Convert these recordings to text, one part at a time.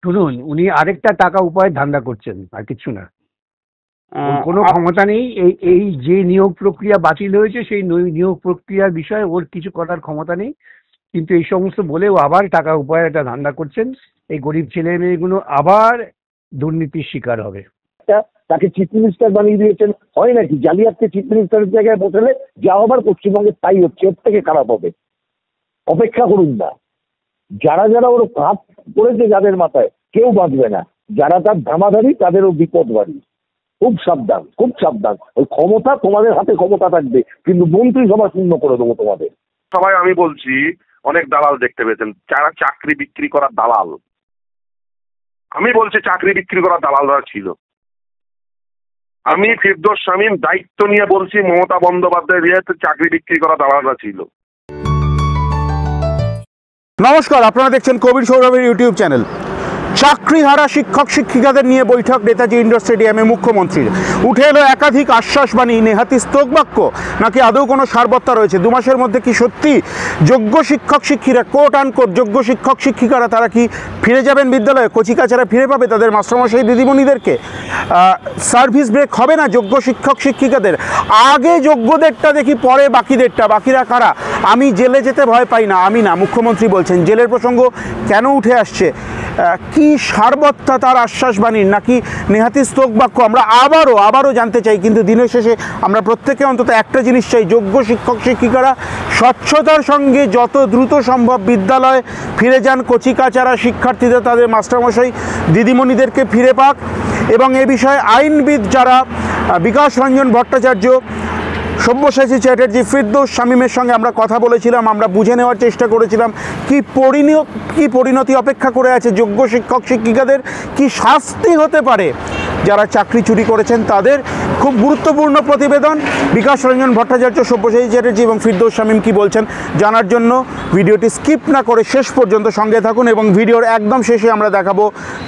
শুনুন, উনি আরেকটা টাকা উপায়ে ধান্দা করছেন, আর কিছু না। ওর কোনো ক্ষমতা নেই। এই এই যে নিয়োগ প্রক্রিয়া বাতিল হয়েছে সেই নিয়োগ প্রক্রিয়ার বিষয়ে ওর কিছু করার ক্ষমতা নেই। কিন্তু এই সমস্ত বলেও আবার টাকা উপায়ে একটা ধান্দা করছেন। এই গরিব ছেলে মেয়েগুলো আবার দুর্নীতির শিকার হবে। তাকে চিফ মিনিস্টার বানিয়ে দিয়েছেন, হয় নাকি? জালিয়াতকে চিফ মিনিস্টারের জায়গায় বসালে যা হবার পশ্চিমবঙ্গে তাই হচ্ছে, এর থেকে খারাপ হবে। অপেক্ষা করুন না। যারা যারা ওর হাত পড়েছে যাদের মাথায়, কেউ বাঁচবে না। যারা তার ধামাধারি তাদেরও বিপদ বাড়ি। খুব সাবধান, খুব সাবধান। ওই ক্ষমতা তোমাদের হাতে ক্ষমতা থাকবে, কিন্তু মন্ত্রিসভা শূন্য করে দেবো তোমাদের। সবাই আমি বলছি অনেক দালাল দেখতে পেয়েছেন, যারা চাকরি বিক্রি করার দালাল। আমি বলছি চাকরি বিক্রি করার দালালরা ছিল। আমি ফিরদৌস শামীম দায়িত্ব নিয়ে বলছি, মমতা বন্দ্যোপাধ্যায় চাকরি বিক্রি করা দালালরা ছিল। নমস্কার, আপনারা দেখছেন কবির সৌরভের ইউটিউব চ্যানেল। চাকরিহারা শিক্ষক শিক্ষিকাদের নিয়ে বৈঠক নেতাজি ইন্ডোর স্টেডিয়ামে মুখ্যমন্ত্রীর। উঠে এলো একাধিক আশ্বাসবাণী, নেহাতি স্তোক বাক্য, নাকি আদৌ কোনো সারবত্তা রয়েছে? 2 মাসের মধ্যে কি সত্যি যোগ্য শিক্ষক শিক্ষিরা, কোট আনকোট যোগ্য শিক্ষক শিক্ষিকারা, তারা কি ফিরে যাবেন বিদ্যালয়ে? কচিকাচারা ফিরে পাবে তাদের মাস্টারমশাই দিদিমণিদেরকে? সার্ভিস ব্রেক হবে না যোগ্য শিক্ষক শিক্ষিকাদের? আগে যোগ্যদেরটা দেখি, পরে বাকিদেরটা। বাকিরা কারা? আমি জেলে যেতে ভয় পাই না, আমি না, মুখ্যমন্ত্রী বলছেন। জেলের প্রসঙ্গ কেন উঠে আসছে? কি সারবত্তা তার আশ্বাসবাণীর, নাকি নেহাতি স্তোক বাক্য? আমরা আবারও জানতে চাই। কিন্তু দিনের শেষে আমরা প্রত্যেকে অন্তত একটা জিনিস চাই, যোগ্য শিক্ষক শিক্ষিকারা স্বচ্ছতার সঙ্গে যত দ্রুত সম্ভব বিদ্যালয়ে ফিরে যান। কচিকাচারা শিক্ষার্থীদের তাদের মাস্টারমশাই দিদিমণিদেরকে ফিরে পাক। এবং এ বিষয়ে আইনবিদ যারা, বিকাশ রঞ্জন ভট্টাচার্য, সব্যসাচী চ্যাটার্জি, ফিরদৌস শামীমের সঙ্গে আমরা কথা বলেছিলাম। আমরা বুঝে নেওয়ার চেষ্টা করেছিলাম কি পরিণতি অপেক্ষা করে আছে যোগ্য শিক্ষক শিক্ষিকাদের, কি শাস্তি হতে পারে যারা চাকরি চুরি করেছেন তাদের। খুব গুরুত্বপূর্ণ প্রতিবেদন। বিকাশ রঞ্জন ভট্টাচার্য, সব্যসাচী চ্যাটার্জি এবং ফিরদৌস শামীম কি বলছেন জানার জন্য ভিডিওটি স্কিপ না করে শেষ পর্যন্ত সঙ্গে থাকুন। এবং ভিডিওর একদম শেষে আমরা দেখাবো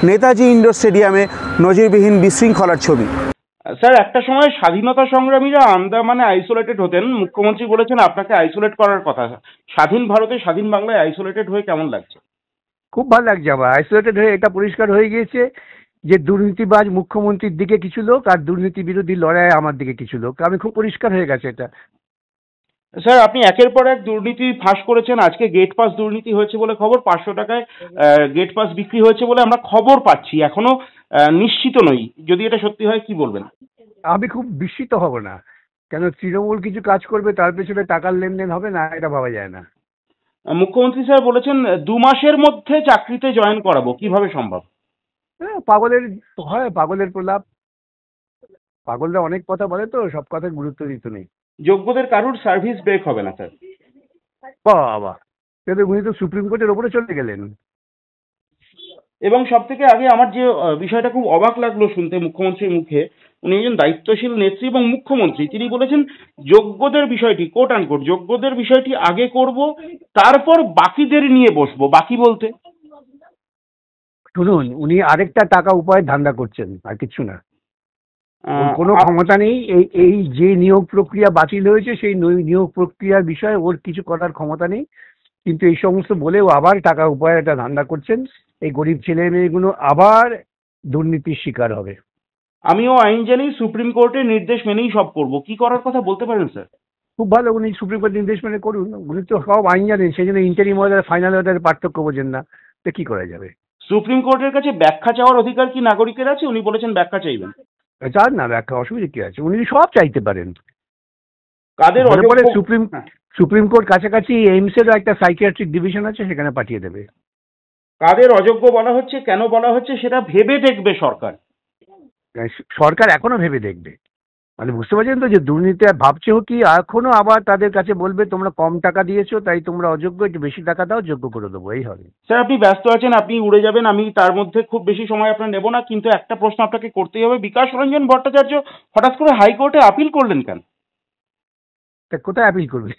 নেতাজি ইন্ডোর স্টেডিয়ামে নজিরবিহীন বিশৃঙ্খলার ছবি। স্যার, একটা সময় স্বাধীনতা সংগ্রামীরা আন্দামানে আইসোলেটেড হতেন, মুখ্যমন্ত্রী বলেছেন আপনাকে আইসোলেট করার কথা। স্বাধীন ভারতে, স্বাধীন বাংলায় আইসোলেটেড হয়ে কেমন লাগছে? খুব ভালো লাগছে আমার। আইসোলেটেড হয়ে এটা পরিষ্কার হয়ে গিয়েছে যে দুর্নীতিবাজ মুখ্যমন্ত্রীর দিকে কিছু লোক আর দুর্নীতি বিরোধী লড়াইয়ে আমার দিকে কিছু লোক। আমি খুব পরিষ্কার হয়ে গেছে এটা। স্যার, আপনি একের পর এক দুর্নীতি ফাঁস করেছেন। আজকে গেট পাস দুর্নীতি হয়েছে বলে খবর, 500 টাকায় গেট পাস বিক্রি হয়েছে বলে আমরা খবর পাচ্ছি। এখনো নিশ্চিত নই, যদি এটা সত্যি হয় কি বলবেন? আমি খুব বিস্মিত হব না, কেন তৃণমূল কিছু কাজ করবে তার পেছনে টাকার লেনদেন হবে না, এটা ভাবা যায় না। মুখ্যমন্ত্রী স্যার বলেছেন 2 মাসের মধ্যে চাকরিতে জয়েন করাবো, কিভাবে সম্ভব? পাগলের হয়, পাগলের প্রলাপ। পাগলরা অনেক কথা বলে, তো সব কথার গুরুত্ব দিতে নেই। যোগ্যদের কারুর সার্ভিস ব্রেক হবে না স্যার? বাবা, কিন্তু উনি তো সুপ্রিম কোর্টের ওপরে চলে গেলেন। এবং সব থেকে আগে আমার যে বিষয়টা খুব অবাক লাগলো শুনতে মুখ্যমন্ত্রীর মুখে, উনি একজন দায়িত্বশীল নেত্রী এবং মুখ্যমন্ত্রী, তিনি বলেছেন যোগ্যদের বিষয়টি, কোট আনকোট যোগ্যদের বিষয়টি আগে করব, তারপর বাকিদের নিয়ে বসবো। বাকি বলতে? শুনুন, উনি আরেকটা টাকা উপায়ে ধান্দা করছেন, আর কিছু না। ওর কোনো ক্ষমতা নেই। এই যে নিয়োগ প্রক্রিয়া বাতিল হয়েছে সেই নিয়োগ প্রক্রিয়ার বিষয়ে ওর কিছু করার ক্ষমতা নেই। কিন্তু এই সমস্ত বলেও আবার টাকা উপায়ে একটা ধান্দা করছেন। এই গরিব ছেলে মেয়েগুলো আবার দুর্নীতির শিকার হবে। আমিও আইন জানি, সুপ্রিম কোর্টের নির্দেশ মেনেই সব করব। কি করার কথা বলতে পারেন স্যার? খুব ভালো, উনি সুপ্রিম কোর্ট নির্দেশ মেনে করুন। উনি তো সব আইন জানেন, সেই জন্য ইন্টারিম অর্ডার ফাইনাল অর্ডারের পার্থক্য বোঝেন না, তো কি করা যাবে? সুপ্রিম কোর্টের কাছে ব্যাখ্যা চাওয়ার অধিকার কি নাগরিকের আছে? উনি বলেছেন ব্যাখ্যা চাইবেন। চান না ব্যাখ্যা, অসুবিধা কি আছে? উনি সব চাইতে পারেন। কাদের পরে সুপ্রিম কোর্ট কাছাকাছি এইমসেরও একটা সাইকিয়াট্রিক ডিভিশন আছে, সেখানে পাঠিয়ে দেবে। কাদের অযোগ্য বলা হচ্ছে, কেন বলা হচ্ছে, সেটা ভেবে দেখবে সরকার। সরকার এখনো ভেবে দেখবে, মানে বুঝতে পারছেন তো যে দুর্নীতি ভাবছে কি এখনো আবার তাদের কাছে বলবে তোমরা কম টাকা দিয়েছো তাই তোমরা অযোগ্য, একটু বেশি টাকা দাও, যোগ্য করে দেবো, এই হবে। স্যার, আপনি ব্যস্ত আছেন, আপনি উড়ে যাবেন, আমি তার মধ্যে খুব বেশি সময় আপনার নেব না, কিন্তু একটা প্রশ্ন আপনাকে করতেই হবে। বিকাশ রঞ্জন ভট্টাচার্য হঠাৎ করে হাইকোর্টে আপিল করলেন কেন? তা কোথায় আপিল করবে?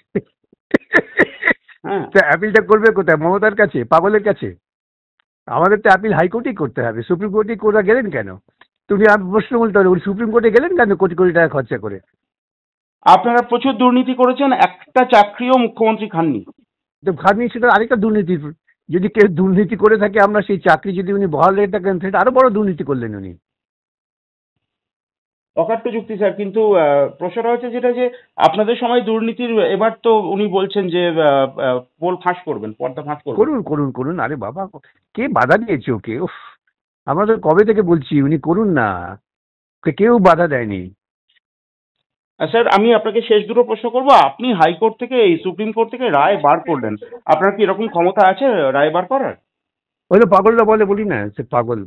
তা অ্যাপিলটা করবে কোথায়? মমতার কাছে, পাগলের কাছে? আমাদের তো অ্যাপিল হাইকোর্টেই করতে হবে। সুপ্রিম কোর্টে কোর্টে গেলেন কেন? তুমি প্রশ্ন বলতে হবে, উনি সুপ্রিম কোর্টে গেলেন কেন কোটি কোটি টাকা খরচা করে? আপনারা প্রচুর দুর্নীতি করেছেন, একটা চাকরিও মুখ্যমন্ত্রী খাননি। তো খাননি, সেটা আরেকটা দুর্নীতি। যদি কেউ দুর্নীতি করে থাকে, আমরা সেই চাকরি যদি উনি বহাল রেখে থাকেন, সেটা আরো বড় দুর্নীতি করলেন উনি। অকাট্য যুক্তি স্যার, কিন্তু প্রশ্নটা হচ্ছে যেটা যে আপনাদের সময় দুর্নীতির, এবার তো উনি বলছেন যে পোল ফাঁস করবেন, পর্দা ফাঁস করবেন। করুন করুন করুন, আরে বাবা, কে বাধা দিয়েছে ওকে? উফ, আমরা তো কবে থেকে বলছি উনি করুন না, ওকে কেউ বাধা দেয়নি। স্যার আমি আপনাকে শেষ দুটো প্রশ্ন করবো। আপনি হাইকোর্ট থেকে, এই সুপ্রিম কোর্ট থেকে রায় বার করলেন, আপনার কি এরকম ক্ষমতা আছে রায় বার করার? ওই তো পাগলরা বলে, বলি না, সে পাগল,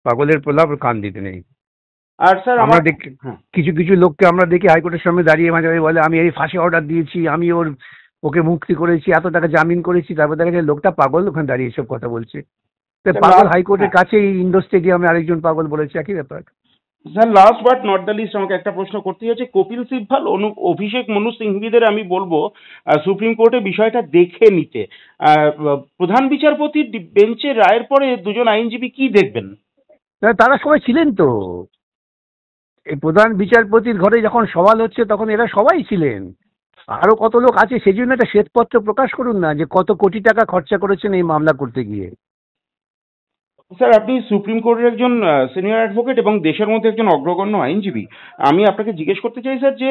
পাগলের প্রলাপ কান দিতে নেই। আর স্যার আমরা আমার দেখি কিছু কিছু লোককে আমরা দেখি হাইকোর্টের সামনে দাঁড়িয়ে মাঝে মাঝে বলে আমি এই ফাঁসি অর্ডার দিয়েছি, আমি ওকে মুক্তি করেছি, এত টাকা জামিন করেছি, তারপর দেখা যায় লোকটা পাগল ওখানে দাঁড়িয়ে এসব কথা বলছে। তো পাগল হাইকোর্টের কাছেই ইন্ডোর স্টেডিয়ামে আরেকজন পাগল বলেছে, একই ব্যাপার। Sir last but not the least, আমাকে একটা প্রশ্ন করতেই হচ্ছে। কপিল সিব্বল, অভিষেক মনু সিংভিদের আমি বলবো সুপ্রিম কোর্টে বিষয়টা দেখে নিতে। প্রধান বিচারপতির বেঞ্চের রায়ের পরে দুজন আইনজীবী কি দেখবেন? তারা সবাই ছিলেন তো, এই প্রধান বিচারপতির ঘরে যখন সওয়াল হচ্ছে তখন এরা সবাই ছিলেন। আরো কত লোক আছে, সেই জন্য একটা শ্বেতপত্র প্রকাশ করুন না যে কত কোটি টাকা খরচা করেছেন এই মামলা করতে গিয়ে। স্যার আপনি সুপ্রিম কোর্টের একজন সিনিয়র অ্যাডভোকেট এবং দেশের মধ্যে একজন অগ্রগণ্য আইনজীবী। আমি আপনাকে জিজ্ঞেস করতে চাই স্যার যে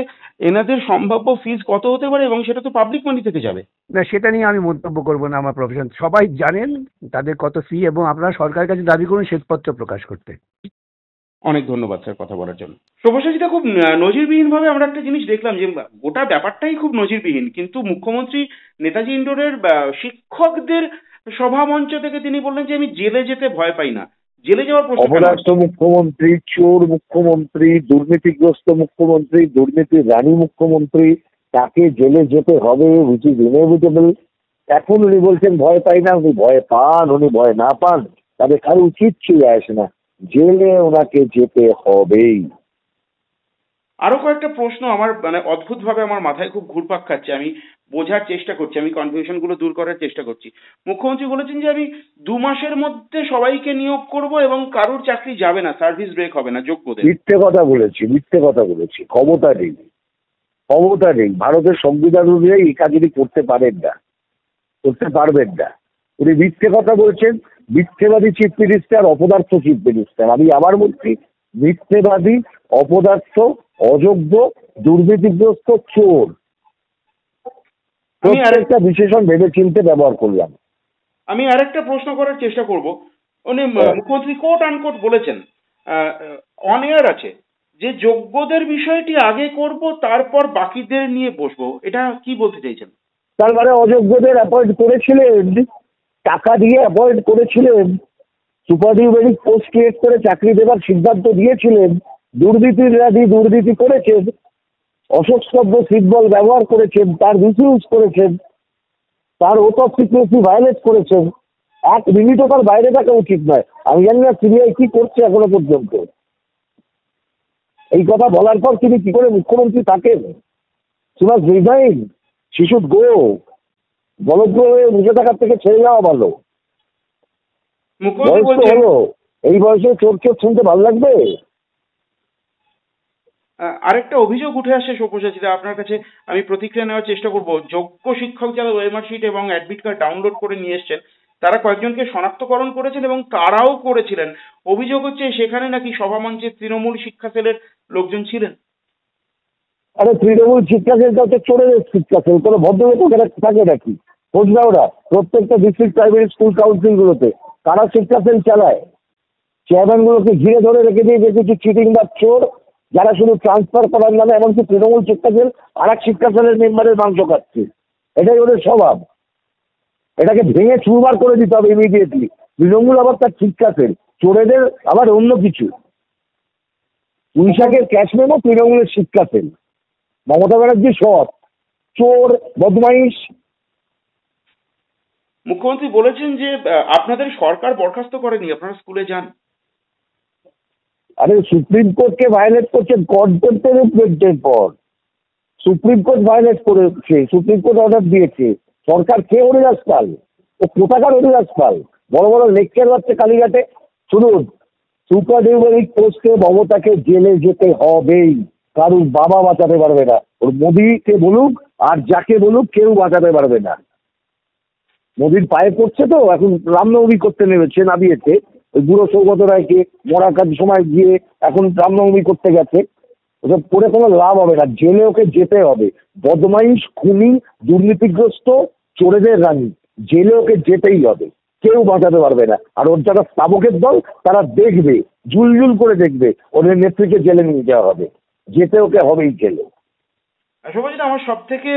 এনাদের সম্ভাব্য ফিজ কত হতে পারে, এবং সেটা তো পাবলিক মানি থেকে যাবে। না, সেটা নিয়ে আমি মন্তব্য করবো না, আমার প্রফেশন সবাই জানেন তাদের কত ফি, এবং আপনারা সরকারের কাছে দাবি করুন শ্বেতপত্র প্রকাশ করতে। অনেক ধন্যবাদ স্যার কথা বলার জন্য। শুভসাচিতা, খুব নজিরবিহীন ভাবে আমরা একটা জিনিস দেখলাম যে গোটা ব্যাপারটাই খুব নজিরবিহীন, কিন্তু মুখ্যমন্ত্রী নেতাজি ইন্ডোরের শিক্ষকদের সভামঞ্চ থেকে তিনি বললেন যে আমি জেলে যেতে ভয় পাই না। জেলে যাওয়ার প্রশ্ন কেন? অপদার্থ মুখ্যমন্ত্রী, চোর মুখ্যমন্ত্রী, দুর্নীতিগ্রস্ত মুখ্যমন্ত্রী, দুর্নীতির রানী মুখ্যমন্ত্রী, তাকে জেলে যেতে হবে, উইচ ইজ ইনএভিটেবল। এখন উনি বলছেন ভয় পাই না, উনি ভয় পান, উনি ভয় না পান, তাদের কারো উচিত ছিল আসে না, জেলে ওনাকে যেতে হবেই। আরো কয়েকটা প্রশ্ন আমার মানে অদ্ভুত ভাবে আমার মাথায় খুব ঘুরপাক খাচ্ছে, আমি বোঝার চেষ্টা করছি, আমি কনফিউশন গুলো দূর করার চেষ্টা করছি। মুখ্যমন্ত্রী বলেছেন যে আমি 2 মাসের মধ্যে সবাইকে নিয়োগ করব এবং কারোর চাকরি যাবে না, সার্ভিস ব্রেক হবে না যোগ্যদের। মিথ্যে কথা বলেছি, মিথ্যে কথা বলেছি। ক্ষমতা নেই, ক্ষমতা নেই। ভারতের সংবিধান অনুযায়ী এই কাজ উনি করতে পারেন না, করতে পারবেন না। উনি মিথ্যে কথা বলছেন। মিথ্যেবাদী চিফ মিনিস্টার, অপদার্থ চিফ মিনিস্টার। আমি আবার বলছি, মিথ্যেবাদী, অপদার্থ, অযোগ্য, দুর্নীতিগ্রস্ত, চোর। প্রত্যেকটা বিশেষণ ভেবে চিন্তে ব্যবহার করলাম। আমি আরেকটা প্রশ্ন করার চেষ্টা করব। উনি মুখ্যমন্ত্রী কোট আনকোট বলেছেন, অন এয়ার আছে, যে যোগ্যদের বিষয়টি আগে করব তারপর বাকিদের নিয়ে বসবো। এটা কি বলতে চাইছেন? তার মানে অযোগ্যদের অ্যাপয়েন্ট করেছিলেন, টাকা দিয়ে অ্যাপয়েন্ট করেছিলেন, সুপারনিউমেরিক পোস্ট ক্রিয়েট করে চাকরি দেওয়ার সিদ্ধান্ত দিয়েছিলেন, দুর্নীতিবাদী দুর্নীতি করেছেন, অসস্তব্য সিম্বল ব্যবহার করেছেন, তার মিসইউজ করেছেন, তার ওথ অফ সিক্রেসি ভায়োলেট করেছেন। 1 মিনিটও তার বাইরে থাকা উচিত নয়। আমি জানি না সিবিআই কি করছে এখনো পর্যন্ত। এই কথা বলার পর তিনি কি করে মুখ্যমন্ত্রী থাকেন? সুভাষ রিজাইন, শিশুর গো, বলগ্র হয়ে বুঝে থাকার থেকে ছেড়ে যাওয়া ভালো। বয়স তো হলো, এই বয়সে চোর চোর শুনতে ভালো লাগবে? আরেকটা অভিযোগ উঠে আসে সব্যসাচীদা, আপনার কাছে আমি প্রতিক্রিয়া নেওয়ার চেষ্টা করব। যোগ্য শিক্ষক যারা ওএমআর শিট এবং অ্যাডমিট কার্ড ডাউনলোড করে নিয়ে এসছেন, তারা কয়েকজনকে শনাক্তকরণ করেছেন এবং তারাও করেছিলেন। অভিযোগ হচ্ছে সেখানে নাকি সভামঞ্চে তৃণমূল শিক্ষা সেলের লোকজন ছিলেন। আরে তৃণমূল শিক্ষা সেলটা হচ্ছে চোরের শিক্ষা সেল, কোনো ভদ্রলোক থাকে নাকি? খোঁজ না ওরা প্রত্যেকটা ডিস্ট্রিক্ট প্রাইমারি স্কুল কাউন্সিলগুলোতে কারা শিক্ষা সেল চালায়। চেয়ারম্যানগুলোকে ঘিরে ধরে রেখে দিয়ে দেখেছি চিটিং বা চোর, যারা শুধু ট্রান্সফার করার নামে এমনকি তৃণমূল শিক্ষা সেল আর এক শিক্ষা সেলের মেম্বারের মাংস খাচ্ছে। এটাই ওদের স্বভাব। এটাকে ভেঙে চুরমার করে দিতে হবে ইমিডিয়েটলি। তৃণমূল আবার তার শিক্ষা সেল, চোরেদের আবার অন্য কিছু। পুলিশাকের ক্যাশ মেমো, তৃণমূলের শিক্ষা সেল। মমতা ব্যানার্জি সৎ, চোর, বদমাইশ। মুখ্যমন্ত্রী বলেছেন যে আপনাদের সরকার বরখাস্ত করেনি, আপনারা স্কুলে যান। আরে সুপ্রিম কোর্টকে ভায়োলেট করছেন কন্টেম্পের পর। সুপ্রিম কোর্ট ভায়োলেট করেছে, সুপ্রিম কোর্ট অর্ডার দিয়েছে। সরকার কে হরিদাস পাল? ও কোথাকার হরিদাস পাল? বড় বড় লেকচার হচ্ছে কালীঘাটে। শুনুন, সুপারনিউমেরিক পোস্টে মমতাকে জেলে যেতে হবেই, কারুর বাবা বাঁচাতে পারবে না। ওর মোদিকে বলুক আর যাকে বলুক, কেউ বাঁচাতে পারবে না। মোদির পায়ে পড়ছে তো এখন রামনবমী করতে নেমেছে, নামিয়েছে ওই বুড়ো সৌগত রায়কে মরার কাজ সময় গিয়ে এখন রামনবমী করতে গেছে। ওসব করে কোনো লাভ হবে না, জেলে ওকে যেতে হবে। বদমাইশ, খুনি, দুর্নীতিগ্রস্ত, চোরেদের রানী, জেলে ওকে যেতেই হবে, কেউ বাঁচাতে পারবে না। আর ওর যারা স্তাবকের দল তারা দেখবে, জুলজুল করে দেখবে ওদের নেত্রীকে জেলে নিয়ে যাওয়া হবে, যেতে ওকে হবেই জেলে। শুভজিৎ, আমার সব থেকে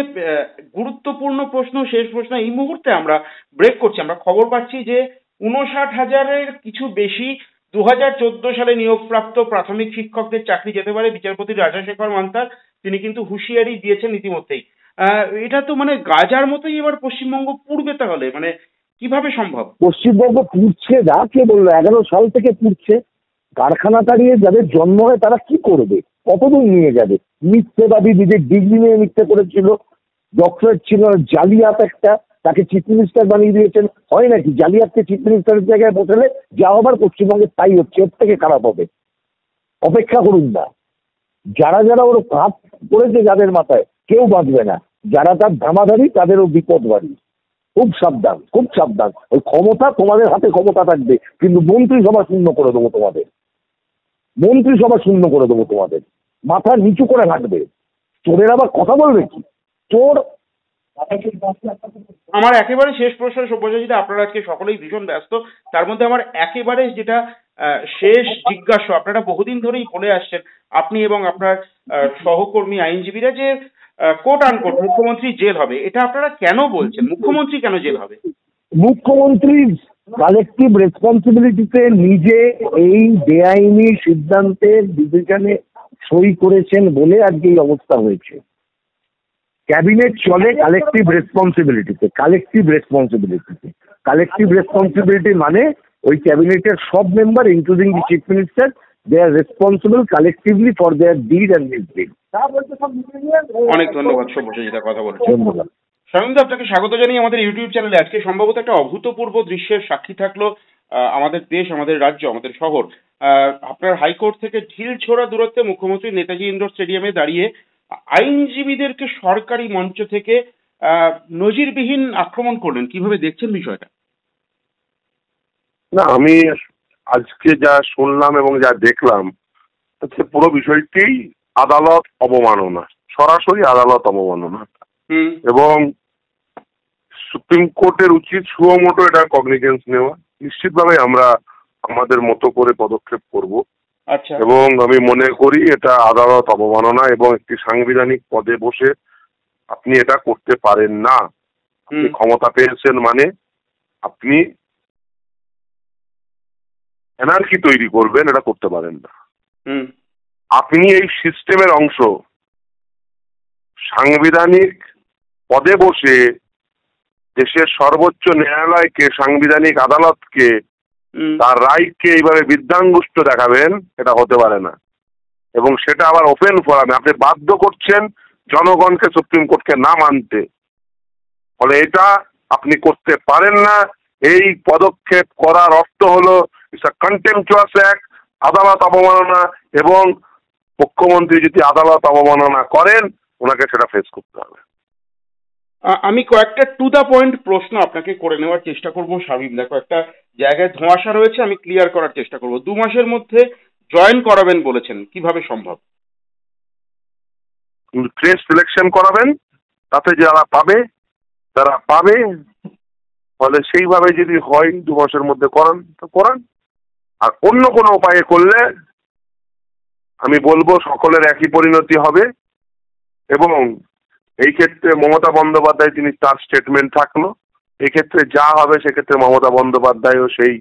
গুরুত্বপূর্ণ প্রশ্ন, শেষ প্রশ্ন এই মুহূর্তে আমরা ব্রেক করছি। আমরা খবর পাচ্ছি যে 59,000-এর কিছু বেশি 2014 সালে নিয়োগপ্রাপ্ত প্রাথমিক শিক্ষকদের চাকরি যেতে পারে। বিচারপতি রাজাশেখর মান্তার তিনি কিন্তু হুঁশিয়ারি দিয়েছেন ইতিমধ্যেই। এটা তো মানে গাজার মতোই এবার পশ্চিমবঙ্গ পুড়বে, তাহলে মানে কিভাবে সম্ভব? পশ্চিমবঙ্গ পুড়ছে না, কে বললো? 11 সাল থেকে পুড়ছে। কারখানা তাড়িয়ে যাদের জন্ম হয় তারা কি করবে, কতদূর নিয়ে যাবে? মিথ্যেবাদী, নিজের ডিগ্রি নিয়ে মিথ্যে করেছিল, ডক্টরেট ছিল, জালিয়াত একটা, তাকে চিফ মিনিস্টার বানিয়ে দিয়েছেন। হয় নাকি? জালিয়াতকে চিফ মিনিস্টারের জায়গায় বসালে যা হবার পশ্চিমবঙ্গে তাই হচ্ছে, এর থেকে খারাপ হবে। অপেক্ষা করুন না। যারা যারা ওর হাত পড়েছে যাদের মাথায়, কেউ বাঁচবে না। যারা তার ধামাধারি তাদেরও বিপদ বাড়ি। খুব সাবধান, খুব সাবধান। ওই ক্ষমতা তোমাদের হাতে, ক্ষমতা থাকবে, কিন্তু মন্ত্রিসভা শূন্য করে দেবো তোমাদের, মন্ত্রিসভা শূন্য করে দেবো তোমাদের। মাথা নিচু করে থাকবে। চোরের আবার কথা বলবে কি? চোর। আমার একেবারে শেষ প্রশ্ন সব্যসাচী, আপনারা আজকে সকলেই ভীষণ ব্যস্ত, তার মধ্যে আমার একেবারে যেটা শেষ জিজ্ঞাসা, আপনারা বহুদিন ধরেই বলে আসছেন, আপনি এবং আপনার সহকর্মী আইনজীবীরা, যে কোট আনকোট মুখ্যমন্ত্রী জেল হবে, এটা আপনারা কেন বলছেন? মুখ্যমন্ত্রী কেন জেল হবে? মুখ্যমন্ত্রীর কালেকটিভ রেসপন্সিবিলিটিতে নিজে এই বেআইনি সিদ্ধান্তের ডিসিশনে সই করেছেন বলে আজকে এই অবস্থা হয়েছে। ক্যাবিনেট চলে কালেকটিভ রেসপন্সিবিলিটিতে, কালেকটিভ রেসপন্সিবিলিটিতে। কালেকটিভ রেসপন্সিবিলিটি মানে ওই ক্যাবিনেটের সব member including the chief minister, they are responsible collectively for their deed and misdeed. অনেক ধন্যবাদ সব্যসাচী, কথা বলেছেন। ধন্যবাদ। শামীম দা, আপনাকে স্বাগত জানিয়ে আমাদের ইউটিউব চ্যানেলে। আজকে সম্ভবত একটা অভূতপূর্ব দৃশ্যের সাক্ষী থাকলো আমাদের দেশ, আমাদের রাজ্য, আমাদের শহর। আপনার হাইকোর্ট থেকে ঢিল ছোড়া দূরত্বে মুখ্যমন্ত্রী নেতাজি ইন্ডোর স্টেডিয়ামে দাঁড়িয়ে আইনজীবীদেরকে সরকারি মঞ্চ থেকে নজিরবিহীন আক্রমণ করলেন। কিভাবে দেখছেন বিষয়টা? না, আমি আজকে যা শুনলাম এবং যা দেখলাম, হচ্ছে পুরো বিষয়টি আদালত অবমাননা, সরাসরি আদালত অবমাননা। এবং সুপ্রিম কোর্টের উচিত সুমোটো এটা কগনিজেন্স নেওয়া। নিশ্চিতভাবে আমরা আমাদের মতো করে পদক্ষেপ করব। আচ্ছা। এবং আমি মনে করি এটা আদালত অবমাননা, এবং একটি সাংবিধানিক পদে বসে আপনি এটা করতে পারেন না। আপনি ক্ষমতা পেয়েছেন মানে আপনি এনার্কি তৈরি করবেন, এটা করতে পারেন না। আপনি এই সিস্টেমের অংশ। সাংবিধানিক পদে বসে দেশের সর্বোচ্চ ন্যায়ালয়কে, সাংবিধানিক আদালতকে, তার রায়কে এইভাবে বৃদ্ধাঙ্গুষ্ঠ দেখাবেন, এটা হতে পারে না। এবং সেটা আবার ওপেন ফোরামে আপনি বাধ্য করছেন জনগণকে সুপ্রিম কোর্টকে না মানতে। ফলে এটা আপনি করতে পারেন না। এই পদক্ষেপ করার অর্থ হলো ইটস আ কন্টেম্পচুয়াস অ্যাক্ট, আদালত অবমাননা। এবং মুখ্যমন্ত্রী যদি আদালত অবমাননা করেন, ওনাকে সেটা ফেস করতে হবে। আমি কয়েকটা টু দা পয়েন্ট প্রশ্ন আপনাকে করে নেওয়ার চেষ্টা করবো শামীম। দেখো, একটা জায়গায় ধোঁয়াশা রয়েছে, আমি ক্লিয়ার করার চেষ্টা করব। 2 মাসের মধ্যে জয়েন করাবেন বলেছেন, কিভাবে সম্ভব? ফ্রেশ সিলেকশন করাবেন, তাতে যারা পাবে তারা পাবে। ফলে সেইভাবে যদি হয় 2 মাসের মধ্যে করান তো করান। আর অন্য কোনো উপায়ে করলে আমি বলবো সকলের একই পরিণতি হবে। এবং এই ক্ষেত্রে মমতা বন্দ্যোপাধ্যায়, তিনি তার স্টেটমেন্ট থাকলো, এই ক্ষেত্রে যা হবে সেক্ষেত্রে মমতা বন্দ্যোপাধ্যায়ও সেই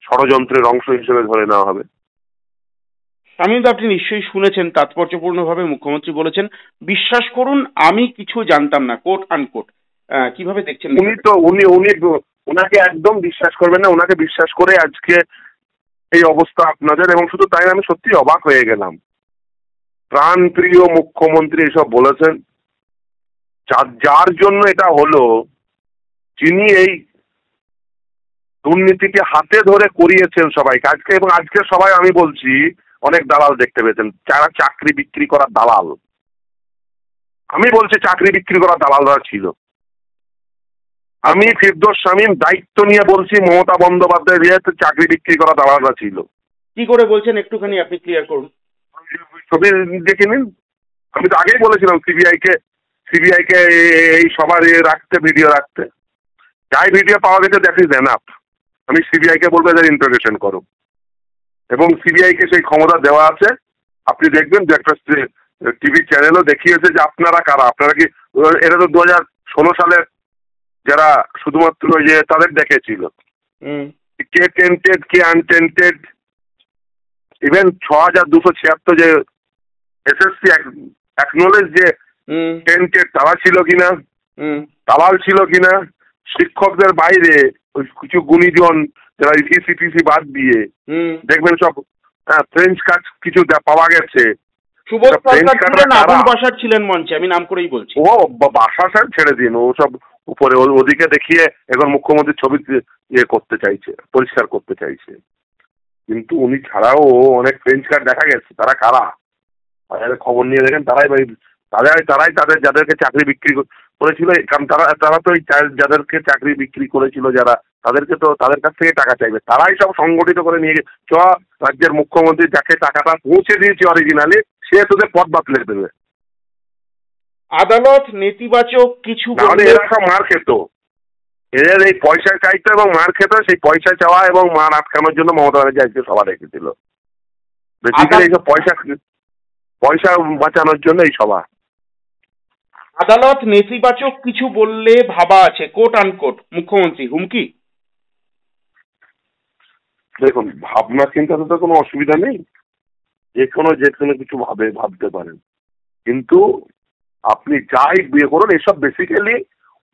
ষড়যন্ত্রের অংশ হিসেবে ধরে নেওয়া হবে। শামীম, আপনি নিশ্চয়ই শুনেছেন, তাৎপর্যপূর্ণভাবে মুখ্যমন্ত্রী বলেছেন, বিশ্বাস করুন আমি কিছু জানতাম না, কোট আনকোট। কিভাবে দেখছেন? উনাকে একদম বিশ্বাস করবেন না। উনাকে বিশ্বাস করে আজকে এই অবস্থা আপনাদের। এবং শুধু তাই না, আমি সত্যি অবাক হয়ে গেলাম। প্রাণপ্রিয় মুখ্যমন্ত্রী এসব বলেছেন, যার জন্য এটা হলো, যিনি এই দুর্নীতিকে হাতে ধরে করিয়েছেন সবাইকে আজকে। এবং আজকে সবাই, আমি বলছি, অনেক দালাল দেখতে পেয়েছেন, যারা চাকরি বিক্রি করার দালাল। আমি বলছি চাকরি বিক্রি করার দালালরা ছিল। আমি ফিরদৌস শামীম দায়িত্ব নিয়ে বলছি মমতা বন্দ্যোপাধ্যায়ের চাকরি বিক্রি করা দালালরা ছিল। কি করে বলছেন একটুখানি আপনি ক্লিয়ার করুন। ছবি দেখে নিন, আমি তো আগেই বলেছিলাম সিবিআইকে এই সবার রাখতে, ভিডিও রাখতে। যাই ভিডিও পাওয়া গেছে দ্যাট ইজ এনাফ। আমি সিবিআইকে বলবো এদের ইন্টারোগেশন করো, এবং সিবিআইকে সেই ক্ষমতা দেওয়া আছে। আপনি দেখবেন যে একটা টিভি চ্যানেলও দেখিয়েছে যে আপনারা কারা, আপনারা কি, এরা তো 2016 সালে যারা শুধুমাত্র ওই যে তাদের দেখেছিল, কে টেন্টেড কে আনটেন্টেড, ইভেন 6276 যে এসএসসি অ্যাকনোলেজ যে টেন্টেড তারা ছিল কিনা, দালাল ছিল কিনা, শিক্ষকদের বাইরে কিছু গুণীজন যারা ইটিসি বাদ দিয়ে দেখবেন সব ফ্রেঞ্চ কাজ কিছু পাওয়া গেছে। সুবোধ সরকার ছিলেন, আবুল বাশার ছিলেন মঞ্চে, আমি নাম করেই বলছি। ও বাশার সাহেব ছেড়ে দিন, ও সব উপরে ওদিকে দেখিয়ে এখন মুখ্যমন্ত্রীর ছবি করতে চাইছে, পরিষ্কার করতে চাইছে। কিন্তু উনি ছাড়াও অনেক ফ্রেঞ্চ কার্ড দেখা গেছে। তারা কারা বাজারে খবর নিয়ে দেখেন, তারাই তাদের যাদেরকে চাকরি বিক্রি করেছিল, কারণ তারা তো যাদেরকে চাকরি বিক্রি করেছিল যারা, তাদেরকে তো তাদের কাছ থেকে টাকা চাইবে। তারাই সব সংগঠিত করে নিয়ে রাজ্যের মুখ্যমন্ত্রী যাকে টাকাটা পৌঁছে দিয়েছে অরিজিনালি, সে তোদের পথ বাতলে দেবে। আদালত নেতিবাচক কিছু এরা সব মার খেত, এদের এই পয়সা চাইতো এবং মার খেত। সেই পয়সা চাওয়া এবং মার আটকানোর জন্য মমতা ব্যানার্জি আজকে সভা রেখেছিল। বেসিক্যালি এইসব পয়সা বাঁচানোর জন্য এই সভা। আদালত নেতিবাচক কিছু বললে ভাবা আছে, কোট আনকোট, মুখ্যমন্ত্রী হুমকি। দেখুন, ভাবনা চিন্তাতে তো কোনো অসুবিধা নেই, যে কোনো কিছু ভাবতে পারেন, কিন্তু আপনি যাই বিয়ে করুন, এসব বেসিক্যালি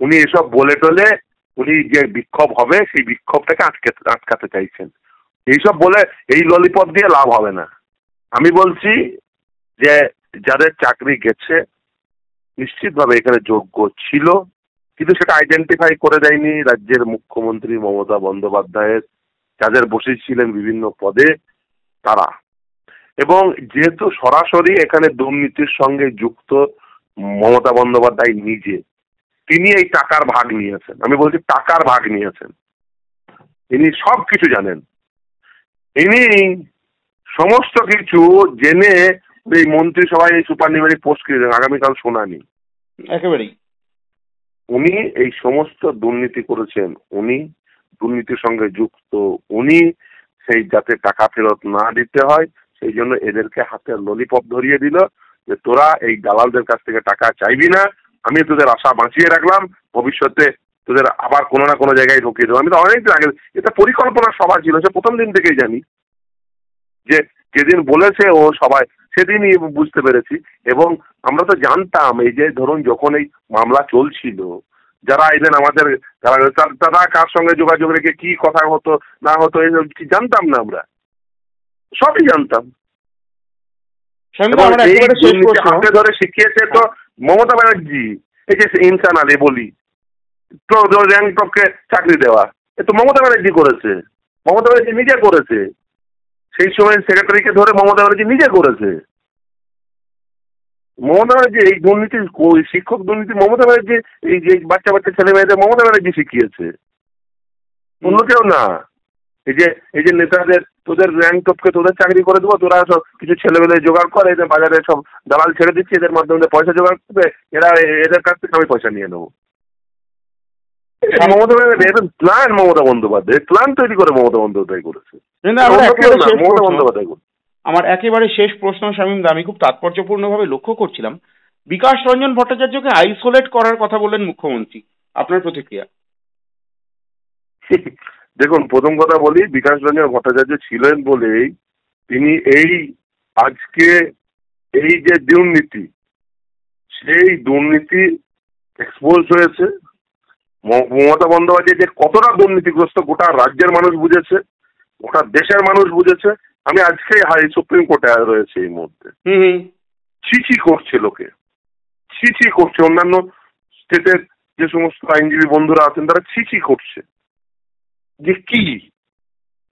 উনি এসব বলে টলে উনি যে বিক্ষোভ হবে সেই বিক্ষোভটাকে আটকাতে চাইছেন। এইসব বলে এই ললিপপ দিয়ে লাভ হবে না। আমি বলছি যে যাদের চাকরি গেছে নিশ্চিতভাবে এখানে যোগ্য ছিল, কিন্তু সেটা আইডেন্টিফাই করে দেয়নি রাজ্যের মুখ্যমন্ত্রী মমতা বন্দ্যোপাধ্যায়ের, যাদের বসেছিলেন বিভিন্ন পদে তারা। এবং যেহেতু সরাসরি এখানে দুর্নীতির সঙ্গে যুক্ত মমতা বন্দ্যোপাধ্যায় নিজে, তিনি এই টাকার ভাগ নিয়েছেন। আমি বলছি টাকার ভাগ নিয়েছেন, ইনি সব কিছু জানেন। ইনি সমস্ত কিছু জেনে এই মন্ত্রিসভায় এই সুপার নিউমেরিক পোস্ট করেছেন, আগামীকাল শুনানি। একেবারেই উনি এই সমস্ত দুর্নীতি করেছেন, উনি দুর্নীতির সঙ্গে যুক্ত, উনি সেই যাতে টাকা ফেরত না দিতে হয় সেই জন্য এদেরকে হাতে ললিপপ ধরিয়ে দিল যে তোরা এই দালালদের কাছ থেকে টাকা চাইবি না, আমি তোদের আশা বাঁচিয়ে রাখলাম, ভবিষ্যতে তোদের আবার কোনো না কোনো জায়গায় ঢুকিয়ে দেবো। আমি তো অনেকদিন আগে, এটা পরিকল্পনার সভা ছিল, সে প্রথম দিন থেকেই জানি, যে যেদিন বলেছে ও সবাই সেদিনই বুঝতে পেরেছি। এবং আমরা তো জানতাম এই যে ধরুন যখন এই মামলা চলছিল, যারা এলেন আমাদের, তারা কার সঙ্গে যোগাযোগ রেখে কি কথা হতো না হতো এইসব জানতাম না, আমরা সবই জানতাম। হাতে ধরে শিখিয়েছে তো মমতা ব্যানার্জি। এই যে ইনসান আলী বলি তো র্যাংটপকে চাকরি দেওয়া, এ তো মমতা ব্যানার্জি করেছে, মমতা ব্যানার্জি নিজে করেছে। সেই সময় সেক্রেটারিকে ধরে মমতা ব্যানার্জি নিজে করেছে। মমতা ব্যানার্জি এই দুর্নীতি, শিক্ষক দুর্নীতি মমতা ব্যানার্জি, এই যে বাচ্চা ছেলে মেয়েদের মমতা ব্যানার্জি শিখিয়েছে, অন্য কেউ না। এই যে নেতাদের তোদের র্যাংটপকে তোদের চাকরি করে দেবো, তোরা সব কিছু ছেলেমেলে জোগাড় করে, এদের বাজারে সব দালাল ছেড়ে দিচ্ছে, এদের মাধ্যমে পয়সা জোগাড় করবে, এদের কাছ থেকে আমি পয়সা নিয়ে নেবো। মমতা ব্যানার্জি প্ল্যান, মমতা বন্দ্যোপাধ্যায় প্ল্যান তৈরি করে মমতা বন্দ্যোপাধ্যায় করেছে। মমতা বন্দ্যোপাধ্যায় করেছে। আমার একেবারে শেষ প্রশ্ন শামীম দা, আমি খুব তাৎপর্যপূর্ণভাবে লক্ষ্য করছিলাম, বিকাশ রঞ্জন ভট্টাচার্যকে আইসোলেট করার কথা বললেন মুখ্যমন্ত্রী, আপনার প্রতিক্রিয়া? দেখুন, প্রথম কথা বলি, বিকাশ রঞ্জন ভট্টাচার্য ছিলেন বলেই তিনি এই আজকে এই যে দুর্নীতি, সেই দুর্নীতি এক্সপোজ হয়েছে। মমতা বন্দ্যোপাধ্যায় যে কতটা দুর্নীতিগ্রস্ত গোটা রাজ্যের মানুষ বুঝেছে, গোটা দেশের মানুষ বুঝেছে। আমি আজকে সুপ্রিম কোর্টে রয়েছে এই মুহূর্তে, ছিছি করছে লোকে, ছিছি করছে। অন্যান্য স্টেটের যে সমস্ত আইনজীবী বন্ধুরা আছেন তারা ছিছি করছে যে কি,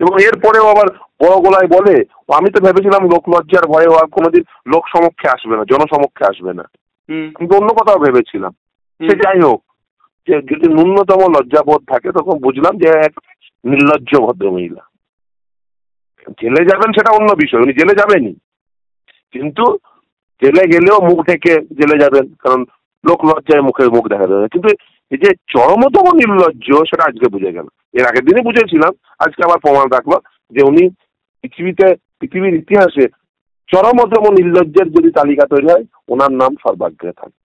এবং এরপরেও আবার বড় গলায় বলে, আমি তো ভেবেছিলাম লোক লজ্জার ভয়ে আর কোনোদিন লোক সমক্ষে আসবে না, জনসমক্ষে আসবে না, আমি তো অন্য কথাও ভেবেছিলাম। সে যাই হোক, যে যদি ন্যূনতম লজ্জাবোধ থাকে তখন বুঝলাম যে এক নির্লজ্জ ভদ্রমহিলা। জেলে যাবেন সেটা অন্য বিষয়, উনি জেলে যাবেনই, কিন্তু জেলে গেলেও মুখ ঢেকে জেলে যাবেন, কারণ লোক লজ্জায় মুখ দেখা যাবে। কিন্তু এই যে চরমতম নির্লজ্জ সেটা আজকে বুঝে গেল। এর আগের দিনে বুঝেছিলাম, আজকে আবার প্রমাণ রাখলো যে উনি পৃথিবীর ইতিহাসে চরমতম নির্লজ্জের যদি তালিকা তৈরি হয় ওনার নাম সর্বাগ্রে থাকবে।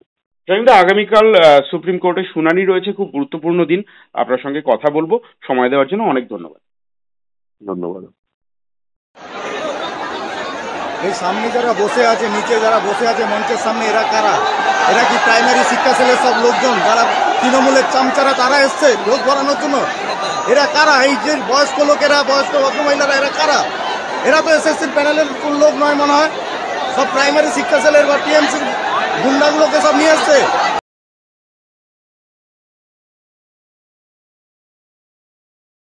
আগামীকাল সুপ্রিম কোর্টের শুনানি রয়েছে, খুব গুরুত্বপূর্ণ দিন। আপনার সঙ্গে কথা বলবো, সময় দেওয়ার জন্য অনেক ধন্যবাদ। ধন্যবাদ। এই সামনে যারা বসে আছে, নিচে যারা বসে আছে মঞ্চের সামনে, এরা কারা? এরা কি প্রাইমারি শিক্ষা সেলের সব লোকজন যারা তৃণমূলের চামচারা তারা এসছে ভোট ভরানোর জন্য? এরা কারা? এই যে বয়স্ক লোকেরা, বয়স্ক ভদ্রমহিলারা, এরা কারা? এরা তো এসএসসির প্যানেলের লোক নয় মনে হয়, সব প্রাইমারি শিক্ষা সেলের বা টিএমসির গুন্ডাগুলোকে সব নিয়ে এসছে।